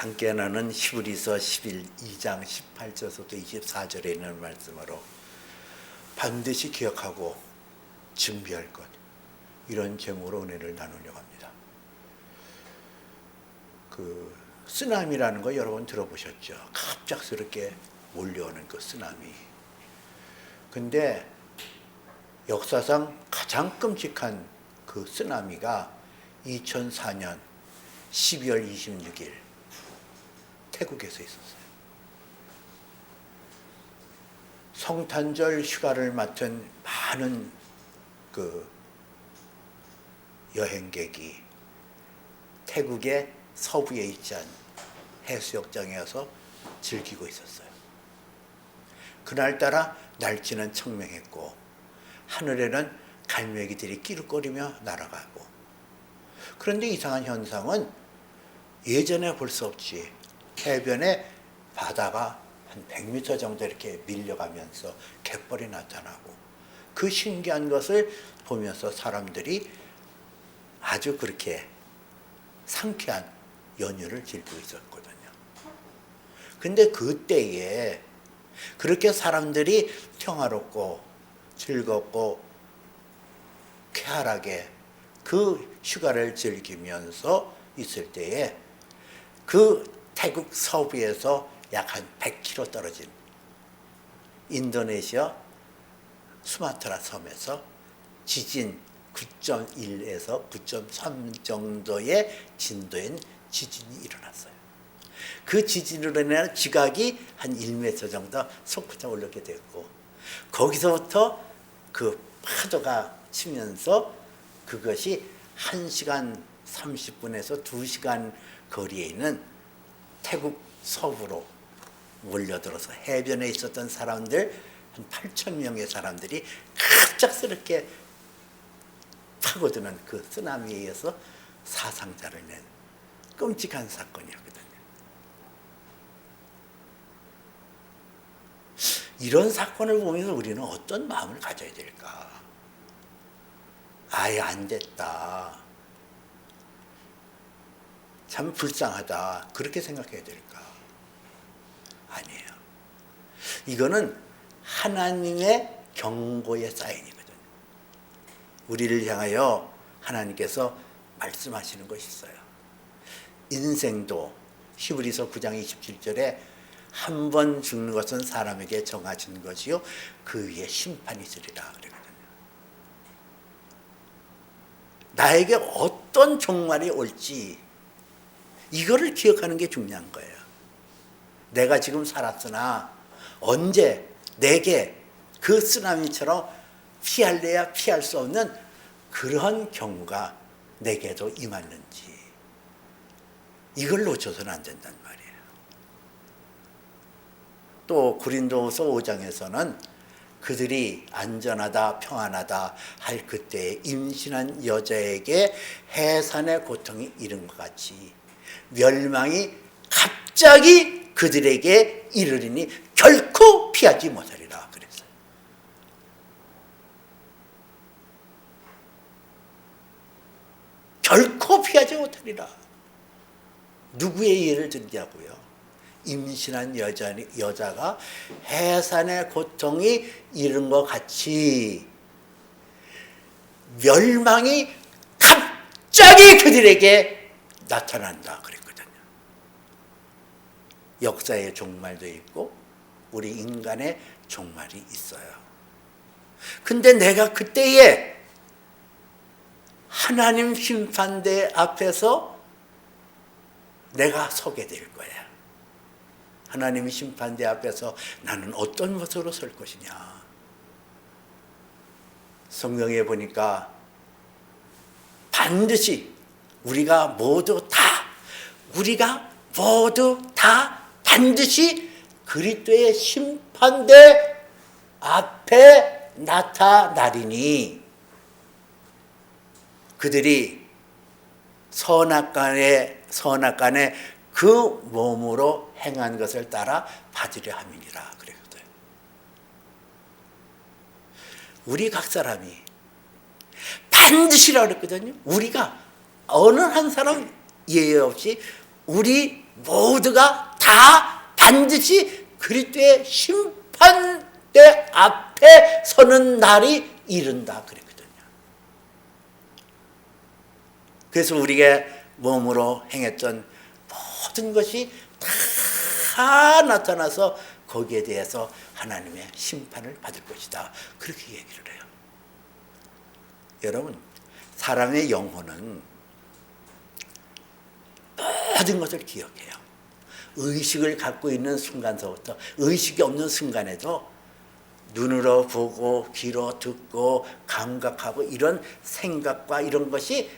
함께 나는 히브리서 2장 18절부터 24절에 있는 말씀으로 반드시 기억하고 준비할 것, 이런 제목으로 은혜를 나누려고 합니다. 그 쓰나미라는 거 여러분 들어보셨죠? 갑작스럽게 몰려오는 그 쓰나미. 근데 역사상 가장 끔찍한 그 쓰나미가 2004년 12월 26일 태국에서 있었어요. 성탄절 휴가를 맡은 많은 그 여행객이 태국의 서부에 있지 않은 해수욕장에서 즐기고 있었어요. 그날따라 날씨는 청명했고 하늘에는 갈매기들이 끼룩거리며 날아가고, 그런데 이상한 현상은 예전에 볼 수 없이 해변에 바다가 한 100m 정도 이렇게 밀려가면서 갯벌이 나타나고, 그 신기한 것을 보면서 사람들이 아주 그렇게 상쾌한 연휴를 즐기고 있었거든요. 근데 그때에 그렇게 사람들이 평화롭고 즐겁고 쾌활하게 그 휴가를 즐기면서 있을 때에 그 태국 서부에서 약 한 100km 떨어진 인도네시아 수마트라 섬에서 지진 9.1에서 9.3 정도의 진도인 지진이 일어났어요. 그 지진으로 인해 지각이 한 1m 정도 솟구쳐 올라오게 됐고, 거기서부터 그 파도가 치면서 그것이 1시간 30분에서 2시간 거리에 있는 태국 서부로 몰려들어서 해변에 있었던 사람들 한 8,000명의 사람들이 갑작스럽게 파고드는 그 쓰나미에 의해서 사상자를 낸 끔찍한 사건이었거든요. 이런 사건을 보면서 우리는 어떤 마음을 가져야 될까? 아예 안 됐다, 참 불쌍하다, 그렇게 생각해야 될까? 아니에요. 이거는 하나님의 경고의 사인이거든요. 우리를 향하여 하나님께서 말씀하시는 것이 있어요. 인생도 히브리서 9장 27절에 한 번 죽는 것은 사람에게 정하신 것이요 그 위에 심판이 있으리라 그러거든요. 나에게 어떤 종말이 올지 이거를 기억하는 게 중요한 거예요. 내가 지금 살았으나 언제 내게 그 쓰나미처럼 피할래야 피할 수 없는 그러한 경우가 내게도 임했는지, 이걸 놓쳐서는 안 된단 말이에요. 또 고린도후서 5장에서는 그들이 안전하다 평안하다 할 그때에 임신한 여자에게 해산의 고통이 이른 것 같이 멸망이 갑자기 그들에게 이르리니 결코 피하지 못하리라 그랬어요. 결코 피하지 못하리라. 누구의 예를 들냐고요? 임신한 여자가 해산의 고통이 이른 것 같이 멸망이 갑자기 그들에게 나타난다 그랬거든요. 역사의 종말도 있고 우리 인간의 종말이 있어요. 근데 내가 그때에 하나님 심판대 앞에서 내가 서게 될 거야. 하나님 심판대 앞에서 나는 어떤 모습으로 설 것이냐. 성경에 보니까 반드시 우리가 모두 다 반드시 그리스도의 심판대 앞에 나타나리니, 그들이 선악간에 그 몸으로 행한 것을 따라 받으려 함이니라 그랬거든요. 우리 각 사람이 반드시라고 그랬거든요. 우리가 어느 한 사람 예외 없이 우리 모두가 다 반드시 그리스도의 심판대 앞에 서는 날이 이른다 그랬거든요. 그래서 우리가 몸으로 행했던 모든 것이 다 나타나서 거기에 대해서 하나님의 심판을 받을 것이다. 그렇게 얘기를 해요. 여러분, 사람의 영혼은 모든 것을 기억해요. 의식을 갖고 있는 순간서부터 의식이 없는 순간에도 눈으로 보고 귀로 듣고 감각하고 이런 생각과 이런 것이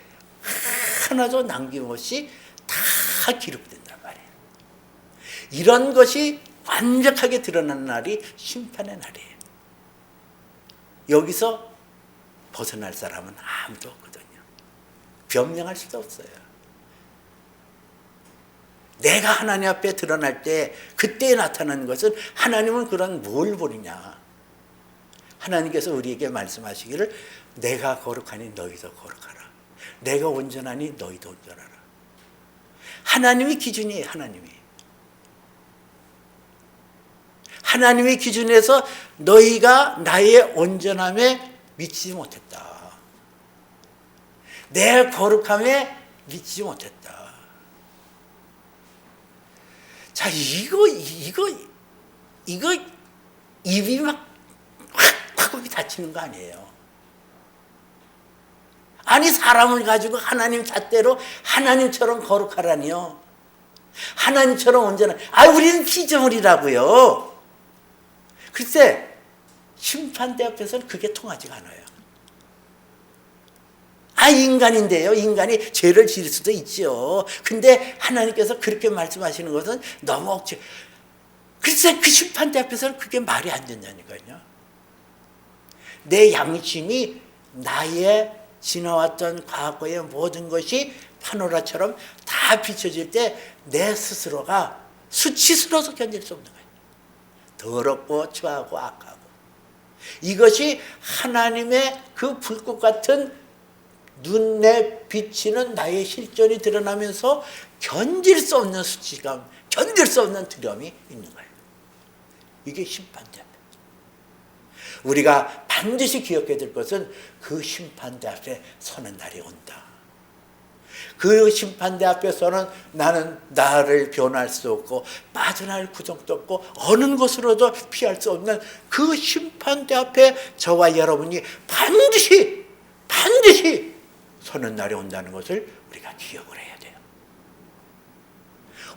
하나도 남김없이 다 기록된단 말이에요. 이런 것이 완벽하게 드러난 날이 심판의 날이에요. 여기서 벗어날 사람은 아무도 없거든요. 변명할 수도 없어요. 내가 하나님 앞에 드러날 때 그때 나타나는 것은 하나님은 그런 뭘 보느냐. 하나님께서 우리에게 말씀하시기를 내가 거룩하니 너희도 거룩하라. 내가 온전하니 너희도 온전하라. 하나님이 기준이에요. 하나님의 기준에서 너희가 나의 온전함에 미치지 못했다. 내 거룩함에 미치지 못했다. 자, 이거 입이 막 확 닫히는 거 아니에요. 아니, 사람을 가지고 하나님 잣대로 하나님처럼 거룩하라니요. 하나님처럼 온전한, 우리는 피조물이라고요. 글쎄, 심판대 앞에서는 그게 통하지가 않아요. 인간인데요. 인간이 죄를 지을 수도 있죠. 근데 하나님께서 그렇게 말씀하시는 것은 너무 억지. 글쎄, 그 심판대 앞에서는 그게 말이 안 된다니까요. 내 양심이 나의 지나왔던 과거의 모든 것이 파노라처럼 다 비춰질 때 내 스스로가 수치스러워서 견딜 수 없는 거예요. 더럽고 추하고 악하고. 이것이 하나님의 그 불꽃 같은 눈에 비치는 나의 실존이 드러나면서 견딜 수 없는 수치감, 견딜 수 없는 두려움이 있는 거예요. 이게 심판대 앞에. 우리가 반드시 기억해야 될 것은 그 심판대 앞에 서는 날이 온다. 그 심판대 앞에서는 나는 나를 변할 수 없고 빠져나갈 구멍도 없고 어느 곳으로도 피할 수 없는 그 심판대 앞에 저와 여러분이 반드시 서는 날이 온다는 것을 우리가 기억을 해야 돼요.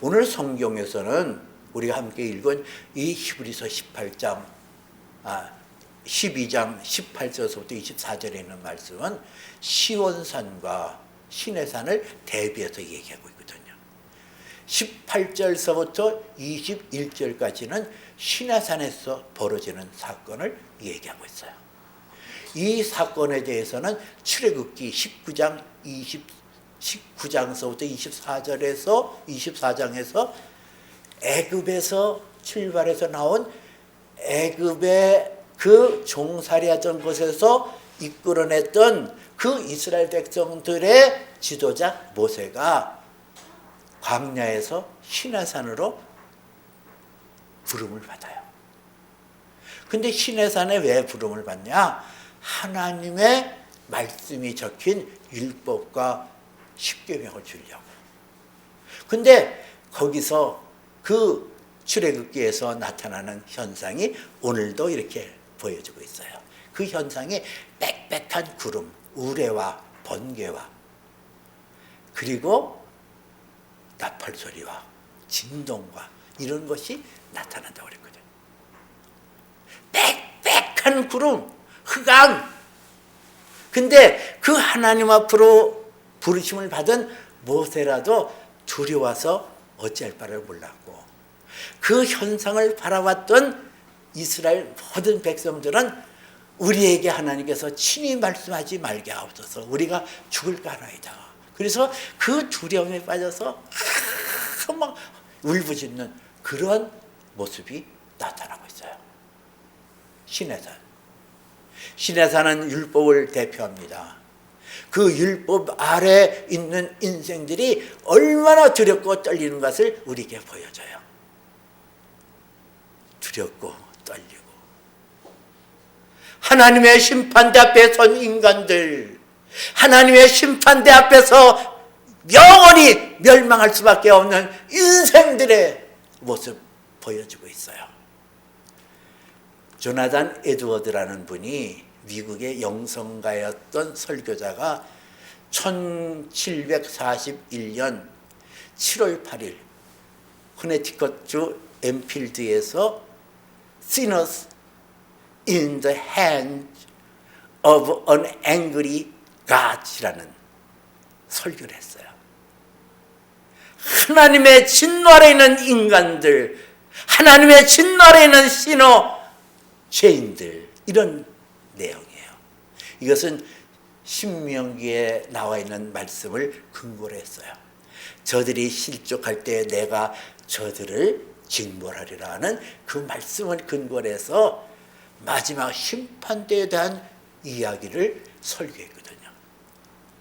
오늘 성경에서는 우리가 함께 읽은 이 히브리서 12장 18절부터 24절에 있는 말씀은 시온산과 시내산을 대비해서 얘기하고 있거든요. 18절서부터 21절까지는 시내산에서 벌어지는 사건을 얘기하고 있어요. 이 사건에 대해서는 출애굽기 19장서부터 24장에서 애굽에서 출발해서 나온 애굽의 그 종살이하던 곳에서 이끌어냈던 그 이스라엘 백성들의 지도자 모세가 광야에서 시내산으로 부름을 받아요. 근데 시내산에 왜 부름을 받냐? 하나님의 말씀이 적힌 율법과 십계명을 주려고. 근데 거기서 그 출애굽기에서 나타나는 현상이 오늘도 이렇게 보여지고 있어요. 그 현상이 빽빽한 구름, 우레와 번개와 그리고 나팔 소리와 진동과 이런 것이 나타난다고 그랬거든요. 빽빽한 구름, 흑암. 근데 그 하나님 앞으로 부르심을 받은 모세라도 두려워서 어찌할 바를 몰랐고 그 현상을 바라봤던 이스라엘 모든 백성들은 우리에게 하나님께서 친히 말씀하지 말게 하옵소서. 우리가 죽을까 하나이다. 그래서 그 두려움에 빠져서 막 울부짖는 그런 모습이 나타나고 있어요. 시내산. 시내산은 율법을 대표합니다. 그 율법 아래 있는 인생들이 얼마나 두렵고 떨리는 것을 우리에게 보여줘요. 두렵고 떨리고 하나님의 심판대 앞에 선 인간들, 하나님의 심판대 앞에서 영원히 멸망할 수밖에 없는 인생들의 모습 보여주고 있어요. 조나단 에드워드라는 분이 미국의 영성가였던 설교자가 1741년 7월 8일 코네티컷주 엠필드에서 Sinners in the hands of an angry God이라는 설교를 했어요. 하나님의 진노아래 있는 인간들, 하나님의 진노아래 있는 시너 죄인들, 이런 내용이에요. 이것은 신명기에 나와 있는 말씀을 근거로 했어요. 저들이 실족할 때 내가 저들을 징벌하리라 하는 그 말씀을 근거로 해서 마지막 심판대에 대한 이야기를 설교했거든요.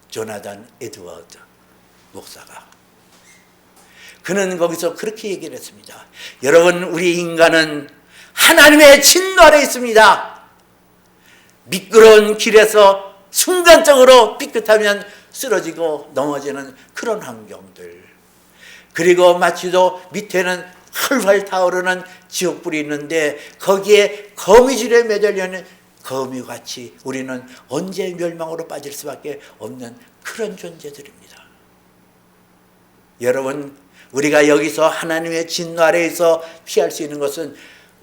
조나단 에드워드 목사가. 그는 거기서 그렇게 얘기를 했습니다. 여러분, 우리 인간은 하나님의 진노 아래 있습니다. 미끄러운 길에서 순간적으로 삐끗하면 쓰러지고 넘어지는 그런 환경들, 그리고 마치도 밑에는 활활 타오르는 지옥불이 있는데 거기에 거미줄에 매달려있는 거미같이 우리는 언제 멸망으로 빠질 수밖에 없는 그런 존재들입니다. 여러분, 우리가 여기서 하나님의 진노 아래에서 피할 수 있는 것은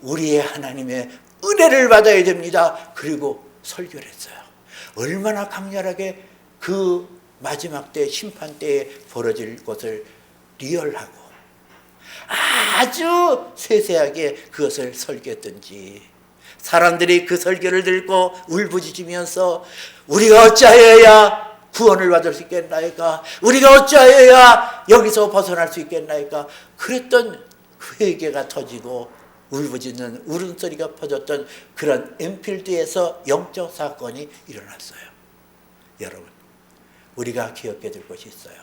우리의 하나님의 은혜를 받아야 됩니다. 그리고 설교를 했어요. 얼마나 강렬하게 그 마지막 때 심판 때에 벌어질 것을 리얼하고 아주 세세하게 그것을 설교했던지, 사람들이 그 설교를 듣고 울부짖으면서 우리가 어찌하여야 구원을 받을 수 있겠나이까, 우리가 어찌하여야 여기서 벗어날 수 있겠나이까, 그랬던 그 회개가 터지고 울부짖는 울음소리가 퍼졌던 그런 엠필드에서 영적 사건이 일어났어요. 여러분, 우리가 기억해야 될 것이 있어요.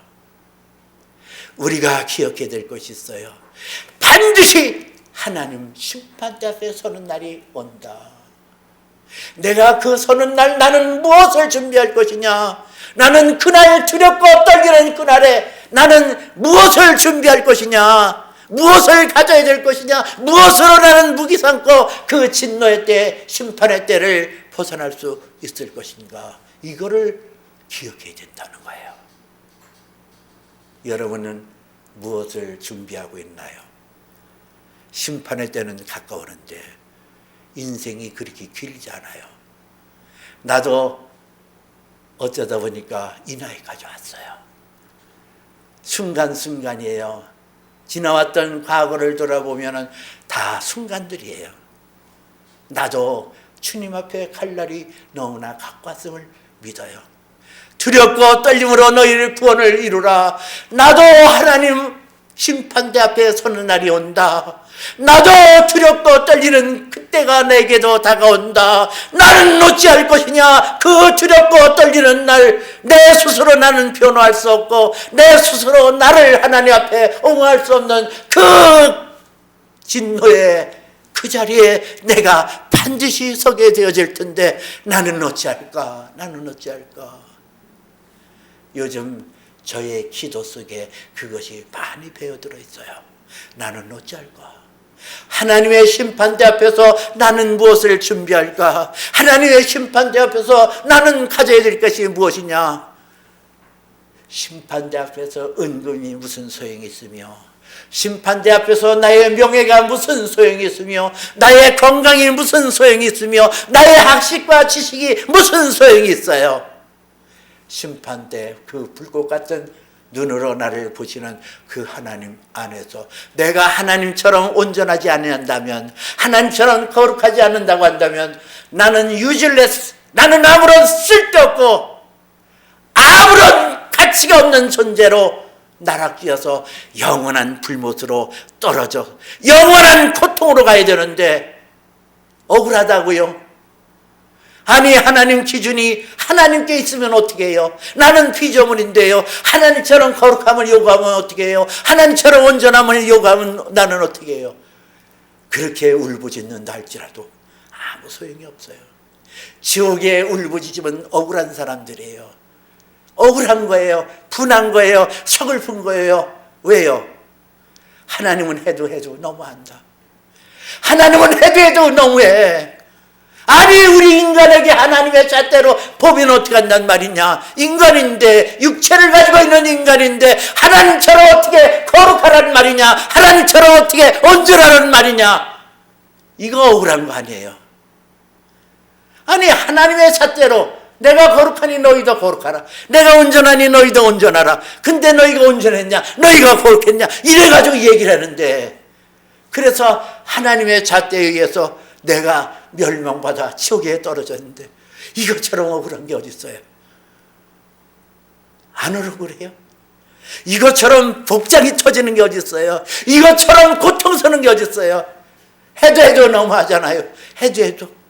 우리가 기억해야 될 것이 있어요. 반드시 하나님 심판대 앞에 서는 날이 온다. 내가 그 서는 날 나는 무엇을 준비할 것이냐, 나는 그날 두렵고 떨리는 그날에 나는 무엇을 준비할 것이냐, 무엇을 가져야 될 것이냐, 무엇으로 나는 무기 삼고 그 진노의 때, 심판의 때를 벗어날 수 있을 것인가, 이거를 기억해야 된다는 거예요. 여러분은 무엇을 준비하고 있나요? 심판의 때는 가까우는데 인생이 그렇게 길지 않아요. 나도 어쩌다 보니까 이 나이까지 왔어요. 순간순간이에요. 지나왔던 과거를 돌아보면 다 순간들이에요. 나도 주님 앞에 갈 날이 너무나 가까웠음을 믿어요. 두렵고 떨림으로 너희를 구원을 이루라. 나도 하나님 심판대 앞에 서는 날이 온다. 나도 두렵고 떨리는 그때가 내게도 다가온다. 나는 어찌할 것이냐. 그 두렵고 떨리는 날 내 스스로 나는 변호할 수 없고 내 스스로 나를 하나님 앞에 옹호할 수 없는 그 진노의 그 자리에 내가 반드시 서게 되어질 텐데 나는 어찌할까? 나는 어찌할까? 요즘 저의 기도 속에 그것이 많이 배어들어 있어요. 나는 어찌할까? 하나님의 심판대 앞에서 나는 무엇을 준비할까? 하나님의 심판대 앞에서 나는 가져야 될 것이 무엇이냐? 심판대 앞에서 은금이 무슨 소용이 있으며, 심판대 앞에서 나의 명예가 무슨 소용이 있으며, 나의 건강이 무슨 소용이 있으며, 나의 학식과 지식이 무슨 소용이 있어요? 심판대 그 불꽃 같은 눈으로 나를 보시는 그 하나님 안에서 내가 하나님처럼 온전하지 않는다면, 하나님처럼 거룩하지 않는다고 한다면 나는 useless, 나는 아무런 쓸데없고 아무런 가치가 없는 존재로 나락지어서 영원한 불못으로 떨어져 영원한 고통으로 가야 되는데 억울하다고요. 아니, 하나님 기준이 하나님께 있으면 어떻게 해요? 나는 피조물인데요. 하나님처럼 거룩함을 요구하면 어떻게 해요? 하나님처럼 온전함을 요구하면 나는 어떻게 해요? 그렇게 울부짖는다 할지라도 아무 소용이 없어요. 지옥에 울부짖으면 억울한 사람들이에요. 억울한 거예요. 분한 거예요. 서글픈 거예요. 왜요? 하나님은 해도 너무한다. 하나님은 해도 너무해. 아니, 우리 인간에게 하나님의 잣대로 보면 어떻게 한단 말이냐. 인간인데, 육체를 가지고 있는 인간인데 하나님처럼 어떻게 거룩하란 말이냐. 하나님처럼 어떻게 온전하란 말이냐. 이거 억울한 거 아니에요. 아니, 하나님의 잣대로 내가 거룩하니 너희도 거룩하라. 내가 온전하니 너희도 온전하라. 근데 너희가 온전했냐? 너희가 거룩했냐? 이래가지고 얘기를 하는데, 그래서 하나님의 잣대에 의해서 내가 멸망받아 지옥에 떨어졌는데 이것처럼 억울한 게 어디 있어요? 안 억울해요? 이것처럼 복장이 터지는 게 어디 있어요? 이것처럼 고통스러운 게 어디 있어요? 해도 너무하잖아요. 해도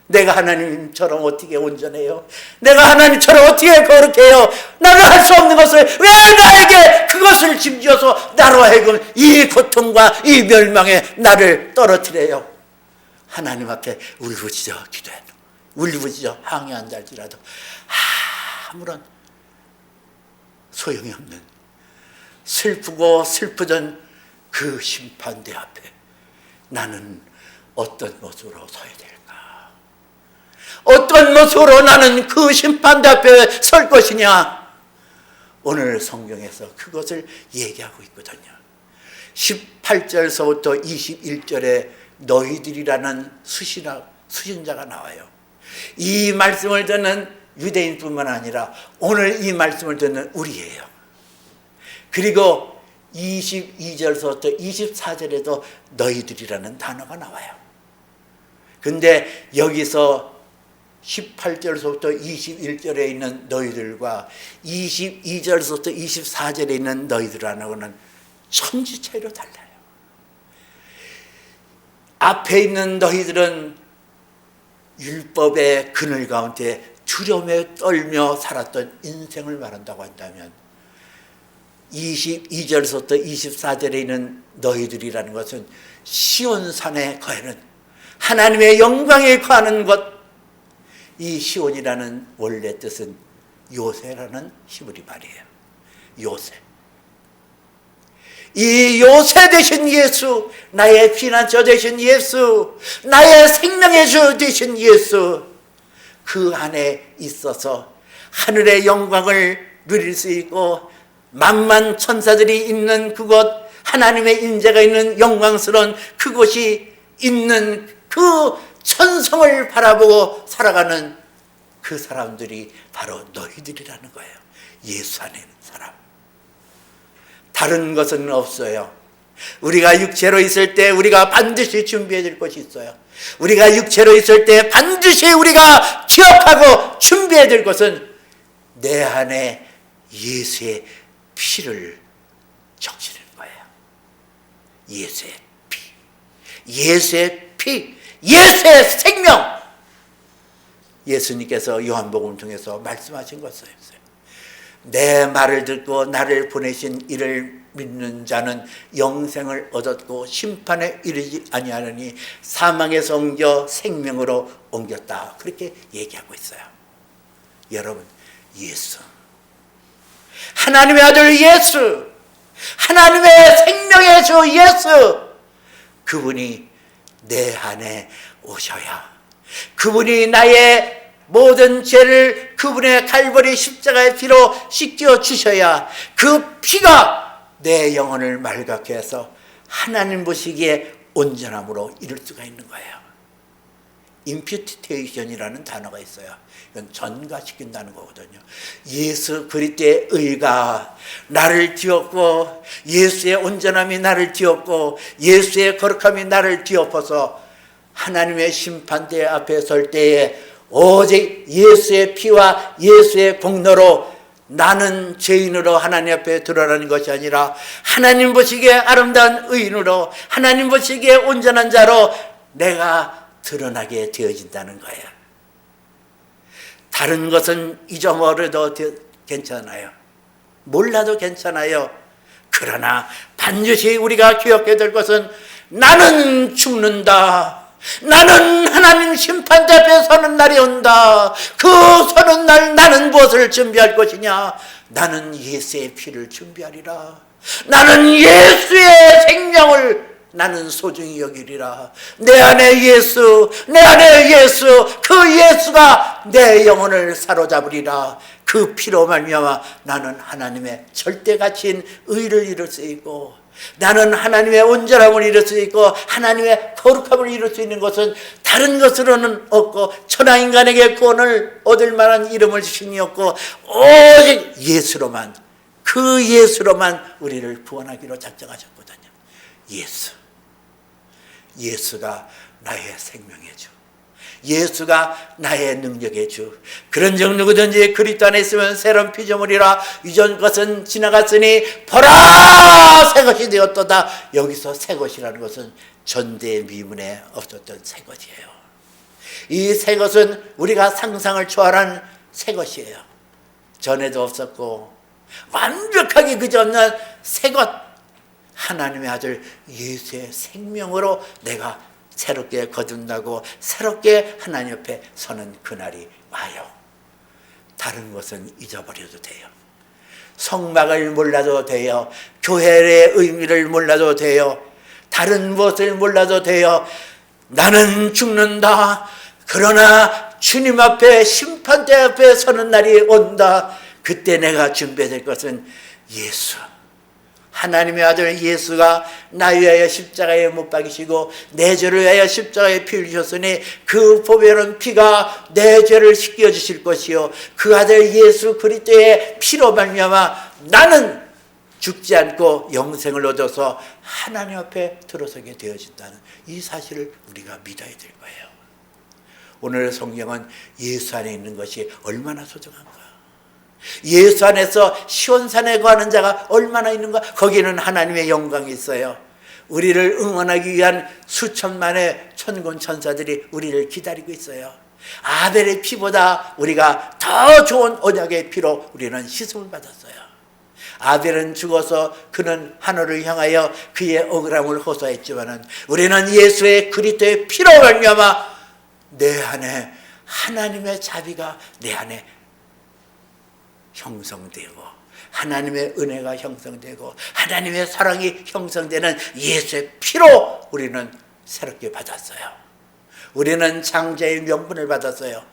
내가 하나님처럼 어떻게 온전해요? 내가 하나님처럼 어떻게 거룩해요? 나는 할 수 없는 것을 왜 나에게 그것을 짐지어서 나로 하여금 이 고통과 이 멸망에 나를 떨어뜨려요? 하나님 앞에 울부짖어 기도해요. 울부짖어 항의한다 할지라도 아무런 소용이 없는, 슬프고 슬프던 그 심판대 앞에 나는 어떤 모습으로 서야 될까? 어떤 모습으로 나는 그 심판대 앞에 설 것이냐? 오늘 성경에서 그것을 얘기하고 있거든요. 18절서부터 21절에 너희들이라는 수신자가 나와요. 이 말씀을 듣는 유대인뿐만 아니라 오늘 이 말씀을 듣는 우리예요. 그리고 22절서부터 24절에도 너희들이라는 단어가 나와요. 근데 여기서 18절서부터 21절에 있는 너희들과 22절서부터 24절에 있는 너희들하는 것은 천지 차이로 달라요. 앞에 있는 너희들은 율법의 그늘 가운데 두려움에 떨며 살았던 인생을 말한다고 한다면, 22절서부터 24절에 있는 너희들이라는 것은 시온산에 거하는 하나님의 영광에 거하는 것. 이 시온이라는 원래 뜻은 요새라는 히브리 말이에요. 요새. 이 요새 되신 예수, 나의 피난처 되신 예수, 나의 생명의 주 되신 예수, 그 안에 있어서 하늘의 영광을 누릴 수 있고 만만 천사들이 있는 그곳, 하나님의 인재가 있는 영광스러운 그곳이 있는 그 천성을 바라보고 살아가는 그 사람들이 바로 너희들이라는 거예요. 예수 안에 있는 사람. 다른 것은 없어요. 우리가 육체로 있을 때 우리가 반드시 준비해야 될 것이 있어요. 우리가 육체로 있을 때 반드시 우리가 기억하고 준비해야 될 것은 내 안에 예수의 피를 적시는 거예요. 예수의 피. 예수의 피. 예수의 생명. 예수님께서 요한복음을 통해서 말씀하신 것이었어요. 내 말을 듣고 나를 보내신 이를 믿는 자는 영생을 얻었고 심판에 이르지 아니하느니 사망에서 옮겨 생명으로 옮겼다. 그렇게 얘기하고 있어요. 여러분, 예수, 하나님의 아들 예수, 하나님의 생명의 주 예수, 그분이 내 안에 오셔야, 그분이 나의 모든 죄를 그분의 갈보리 십자가의 피로 씻겨 주셔야 그 피가 내 영혼을 맑게 해서 하나님 보시기에 온전함으로 이룰 수가 있는 거예요. 임퓨테이션이라는 단어가 있어요. 이건 전가시킨다는 거거든요. 예수 그리스도의 의가 나를 뒤엎고, 예수의 온전함이 나를 뒤엎고, 예수의 거룩함이 나를 뒤엎어서 하나님의 심판대 앞에 설 때에 오직 예수의 피와 예수의 공로로 나는 죄인으로 하나님 앞에 드러나는 것이 아니라 하나님 보시기에 아름다운 의인으로, 하나님 보시기에 온전한 자로 내가 드러나게 되어진다는 거예요. 다른 것은 잊어버려도 괜찮아요. 몰라도 괜찮아요. 그러나 반드시 우리가 기억해야 될 것은 나는 죽는다. 나는 하나님 심판대 앞에 서는 날이 온다. 그 서는 날 나는 무엇을 준비할 것이냐? 나는 예수의 피를 준비하리라. 나는 예수의 생명을 나는 소중히 여기리라. 내 안에 예수, 내 안에 예수, 그 예수가 내 영혼을 사로잡으리라. 그 피로 말미암아 나는 하나님의 절대 가치인 의를 이룰 수 있고, 나는 하나님의 온전함을 이룰 수 있고, 하나님의 거룩함을 이룰 수 있는 것은 다른 것으로는 없고, 천하인간에게 구원을 얻을 만한 이름을 주신 이 없고, 오직 예수로만, 그 예수로만 우리를 구원하기로 작정하셨거든요. 예수가 나의 생명의 주, 예수가 나의 능력의 주. 그런즉 누구든지 그리스도 안에 있으면 새로운 피조물이라. 이전 것은 지나갔으니 보라 새 것이 되었도다. 여기서 새 것이라는 것은 전대 미문에 없었던 새 것이에요. 이 새 것은 우리가 상상을 초월한 새 것이에요. 전에도 없었고 완벽하게 그저없는 새 것, 하나님의 아들 예수의 생명으로 내가 새롭게 거듭나고 새롭게 하나님 옆에 서는 그날이 와요. 다른 것은 잊어버려도 돼요. 성막을 몰라도 돼요. 교회의 의미를 몰라도 돼요. 다른 무엇을 몰라도 돼요. 나는 죽는다. 그러나 주님 앞에 심판대 앞에 서는 날이 온다. 그때 내가 준비해야 될 것은 예수, 하나님의 아들 예수가 나 위하여 십자가에 못 박이시고 내 죄를 위하여 십자가에 피 흘리셨으니 그 보배로운 피가 내 죄를 씻겨 주실 것이요, 그 아들 예수 그리스도의 피로 말미암아 나는 죽지 않고 영생을 얻어서 하나님 앞에 들어서게 되어진다는 이 사실을 우리가 믿어야 될 거예요. 오늘 성경은 예수 안에 있는 것이 얼마나 소중한가, 예수 안에서 시온산에 거하는 자가 얼마나 있는가. 거기는 하나님의 영광이 있어요. 우리를 응원하기 위한 수천만의 천군 천사들이 우리를 기다리고 있어요. 아벨의 피보다 우리가 더 좋은 언약의 피로 우리는 씻음을 받았어요. 아벨은 죽어서 그는 하늘을 향하여 그의 억울함을 호소했지만은 우리는 예수의 그리스도의 피로 말미암아 내 안에 하나님의 자비가 내 안에 형성되고 하나님의 은혜가 형성되고 하나님의 사랑이 형성되는 예수의 피로 우리는 새롭게 받았어요. 우리는 장자의 명분을 받았어요.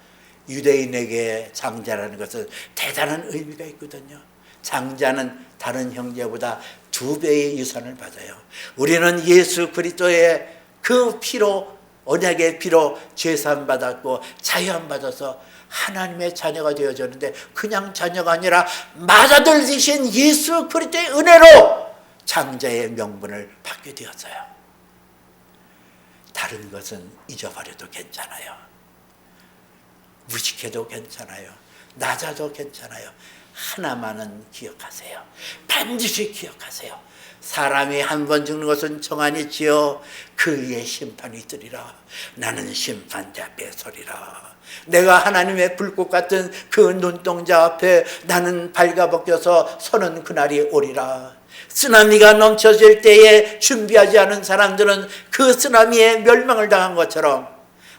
유대인에게 장자라는 것은 대단한 의미가 있거든요. 장자는 다른 형제보다 2배의 유산을 받아요. 우리는 예수 그리스도의 그 피로, 언약의 피로 죄사함 받았고 자유함 받아서 하나님의 자녀가 되어졌는데, 그냥 자녀가 아니라 맏아들 되신 예수 그리스도의 은혜로 장자의 명분을 받게 되었어요. 다른 것은 잊어버려도 괜찮아요. 무식해도 괜찮아요. 낮아도 괜찮아요. 하나만은 기억하세요. 반드시 기억하세요. 사람이 한 번 죽는 것은 정한이지요. 그의 심판이 있으리라. 나는 심판대 앞에 서리라. 내가 하나님의 불꽃 같은 그 눈동자 앞에 나는 발가벗겨서 서는 그날이 오리라. 쓰나미가 넘쳐질 때에 준비하지 않은 사람들은 그 쓰나미에 멸망을 당한 것처럼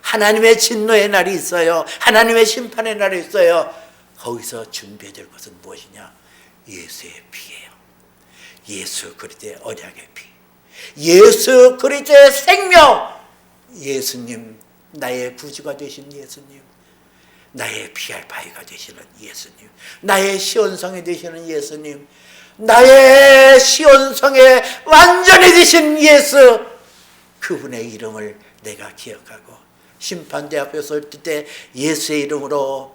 하나님의 진노의 날이 있어요. 하나님의 심판의 날이 있어요. 거기서 준비해야 될 것은 무엇이냐? 예수의 피예요. 예수 그리스도의 언약의 피, 예수 그리스도의 생명, 예수님, 나의 구주가 되신 예수님, 나의 피할 바위가 되시는 예수님, 나의 시온성이 되시는 예수님, 나의 시온성에 완전히 되신 예수, 그분의 이름을 내가 기억하고 심판대 앞에 설 때 예수의 이름으로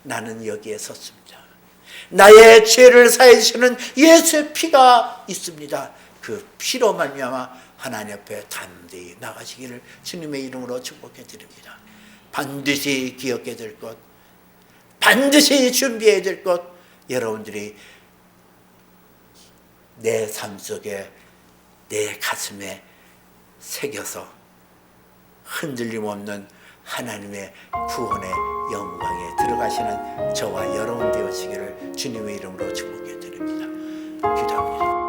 나는 여기에 섰습니다. 나의 죄를 사해 주시는 예수의 피가 있습니다. 그 피로 말미암아 하나님 앞에 담대히 나가시기를 주님의 이름으로 축복해 드립니다. 반드시 기억해야 될 것, 반드시 준비해야 될 것, 여러분들이 내 삶 속에, 내 가슴에 새겨서 흔들림 없는 하나님의 구원의 영광에 들어가시는 저와 여러분 되어지기를 주님의 이름으로 축복해 드립니다. 기도합니다.